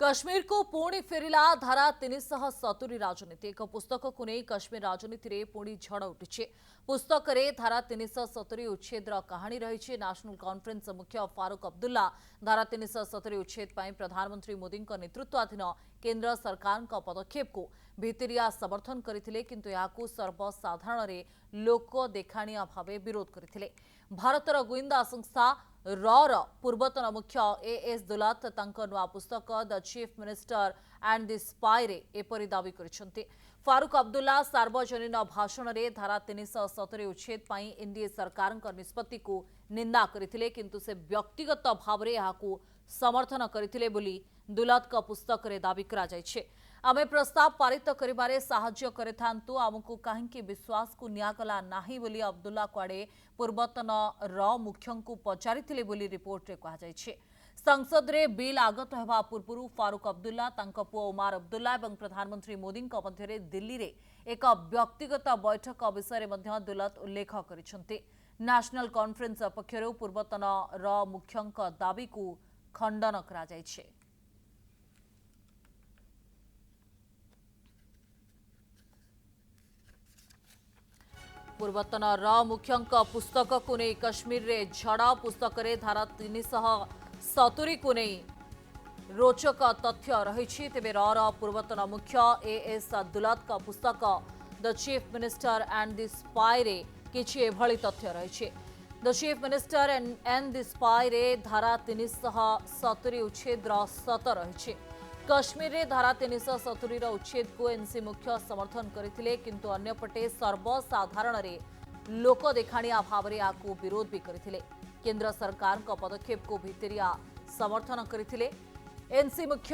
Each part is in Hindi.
कश्मीर को पुणी फेरिला धारा 370 राजनीति। एक पुस्तक को नहीं कश्मीर राजनीति रे पुणी झड़ उठी। पुस्तक रे धारा 370 उच्छेद कहानी रही। नेशनल कॉन्फ्रेंस मुख्य फारूक अब्दुल्ला धारा 370 उच्छेद पर प्रधानमंत्री मोदी नेतृत्वाधीन केंद्र सरकार पदक्षेप को भितरिया समर्थन करथिले, किंतु याकू सर्वसाधारण रे लोक देखाणिया भावे विरोध करथिले। भारतर गुइंदा संस्था रॉर पूर्वतन मुख्य एएस दुलात तांको नुआ पुस्तक the chief minister and the spy रे एपरि दाबी करिसंते। फारूक अब्दुल्ला सार्वजनीन भाषण रे धारा 370 उच्छेद पाई एनडीए सरकार निष्पत्ति को निंदा करथिले, किंतु से व्यक्तिगत भाव रे याकू समर्थन करथिले बोली दुलात का पुस्तक रे दाबी करा जायछे। आमे प्रस्ताव पारित करिबारे साहाय्य करिथांतु, आमको काहेकि विश्वास को नियागला नाही बोली अब्दुल्ला क्वाडे पूर्वतन र मुख्यंकु पचारिथिले बोली रिपोर्ट रे कहा जायछे। संसद रे बिल आगत हेबा पूर्वरु फारूक अब्दुल्ला तांको पुओ उमर अब्दुल्ला एवं प्रधानमंत्री मोदी मध्य दिल्ली रे एक व्यक्तिगत बैठक विषय रे मध्य दुलत उल्लेख करिसंते। नेशनल कॉन्फ्रेंस पक्षरु पूर्वतन र मुख्यंक दाबी को खंडन करा जायछे। पूर्वतन र मुख्यंक पुस्तक को नहीं कश्मीर रे झड़। पुस्तक रे धारा 370 को नहीं रोचक तथ्य रही। तेबे र पूर्वतन मुख्य एएस दुलात का पुस्तक the chief minister and the spy रे किछि एभली तथ्य रही। The chief minister and the spy रे धारा 370 उच्छेद सत रही। कश्मीर रे धारा 370 उच्छेद को एनसी मुख्य समर्थन करथिले, किंतु अन्यपटे सर्वसाधारण रे लोक देखाणिया भाव रे आकू विरोध भी करथिले। केंद्र सरकार को पदक्षेप को भितरिया समर्थन करथिले। एनसी मुख्य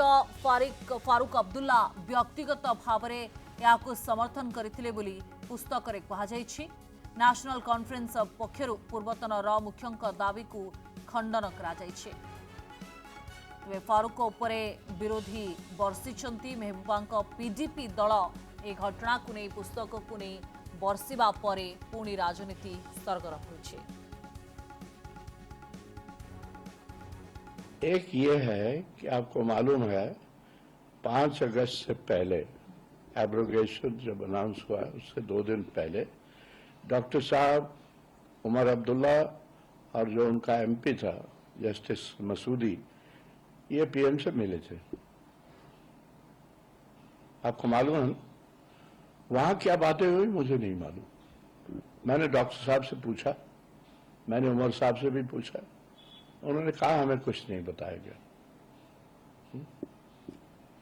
फारूक अब्दुल्ला व्यक्तिगत भाव रे याकू समर्थन करथिले बोली पुस्तक रे कहा जायछि। नेशनल कॉन्फ्रेंस पक्षरु पूर्वतन र मुख्यंक दाबी को खंडन करा जायछि। फारूक उपरे विरोधी बर्षिंट मेहबूबा पीडीपी दल ए घटना को नहीं पुस्तक को नहीं बर्षिबा परे पुणी राजनीति सरगरम होइछे। एक ये है कि आपको मालूम है 5 अगस्त से पहले एब्रोगेशन जब अनाउंस हुआ उससे 2 दिन पहले डॉक्टर साहब उमर अब्दुल्ला और जो उनका एमपी था जस्टिस मसूदी ये पीएम से मिले थे। आपको मालूम है वहां क्या बातें हुई मुझे नहीं मालूम। मैंने डॉक्टर साहब से पूछा, मैंने उमर साहब से भी पूछा, उन्होंने कहा हमें कुछ नहीं बताया गया।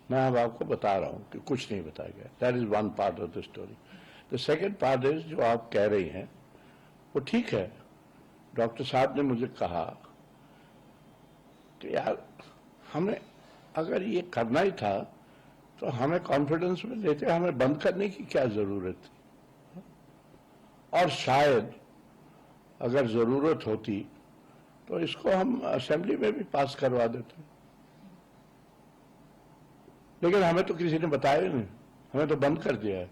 मैं अब आपको बता रहा हूं कि कुछ नहीं बताया गया। That is one part of the story. The second part is जो आप कह रही हैं वो ठीक है। डॉक्टर साहब ने मुझे कहा कि यार हमें अगर ये करना ही था तो हमें कॉन्फिडेंस में लेते, हमें बंद करने की क्या जरूरत थी। और शायद अगर जरूरत होती तो इसको हम असेंबली में भी पास करवा देते, लेकिन हमें तो किसी ने बताया ही नहीं, हमें तो बंद कर दिया है।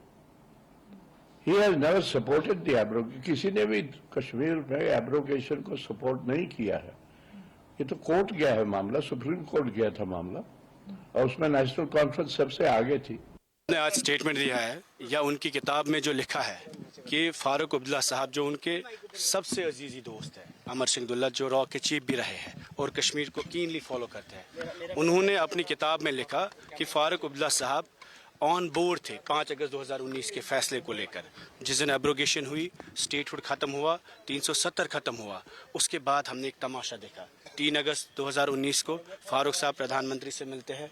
He has never supported the abrogation. किसी ने भी कश्मीर में एब्रोगेशन को सपोर्ट नहीं किया है। ये तो कोर्ट गया है मामला, सुप्रीम कोर्ट गया था मामला, और उसमें नेशनल कॉन्फ्रेंस सबसे आगे थी। ने आज स्टेटमेंट दिया है या उनकी किताब में जो लिखा है कि फारूक अब्दुल्ला साहब जो उनके सबसे अजीजी दोस्त हैं, अमर सिंह दुल्लत जो रॉ के चीफ भी रहे हैं और कश्मीर को कीनली फॉलो करते हैं, उन्होंने अपनी किताब में लिखा कि फारूक अब्दुल्ला साहब ऑन बोर्ड थे 5 अगस्त 2019 के फैसले को लेकर। जिस दिन एब्रोगेशन हुई, स्टेटहुड खत्म हुआ, 370 खत्म हुआ, उसके बाद हमने एक तमाशा देखा। 3 अगस्त 2019 को फारूक साहब प्रधानमंत्री से मिलते हैं,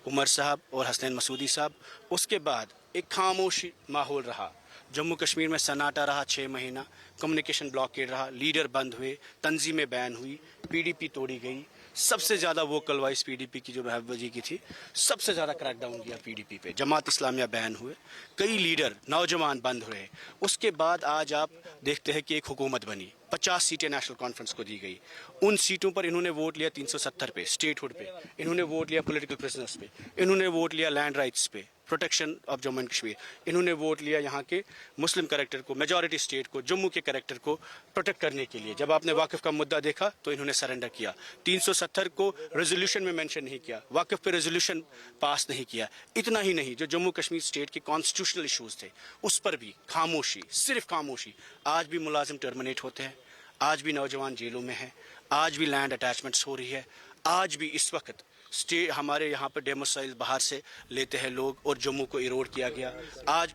उमर साहब और हसनैन मसूदी साहब। उसके बाद एक खामोशी माहौल रहा, जम्मू कश्मीर में सन्नाटा रहा 6 महीना, कम्युनिकेशन ब्लॉकेड रहा, लीडर बंद हुए, तंजीमें बैन हुई, पीडीपी तोड़ी गई। सबसे ज़्यादा वोकल वॉइस पीडीपी की जो महबूबा जी की थी, सबसे ज़्यादा क्रैकडाउन किया पीडीपी पे। जमात इस्लामिया बैन हुए, कई लीडर नौजवान बंद हुए। उसके बाद आज आप देखते हैं कि एक हुकूमत बनी, 50 सीटें नेशनल कॉन्फ्रेंस को दी गई। उन सीटों पर इन्होंने वोट लिया 370 पे, स्टेटहुड पे, इन्होंने वोट लिया पॉलिटिकल प्रिजनर्स पे, इन्होंने वोट लिया लैंड राइट्स पे, protection of Jammu and Kashmir. इन्होंने वोट लिया यहाँ के मुस्लिम कैरेक्टर को, मेजॉरिटी स्टेट को, जम्मू के कैरेक्टर को प्रोटेक्ट करने के लिए। जब आपने वाकफ का मुद्दा देखा तो इन्होंने सरेंडर किया। 370 को रेजोल्यूशन में मेंशन नहीं किया, वाकफ पे रेजोल्यूशन पास नहीं किया। इतना ही नहीं, जो जम्मू कश्मीर स्टेट के कॉन्स्टिट्यूशनल इशूज थे उस पर भी खामोशी, सिर्फ खामोशी। आज भी मुलाजिम टर्मिनेट होते हैं, आज भी नौजवान जेलों में हैं, आज भी लैंड अटैचमेंट्स हो रही है, आज भी इस वक्त हमारे यहाँ पर डेमोसाइल बाहर से लेते हैं लोग और जम्मू को इरोड किया गया। आज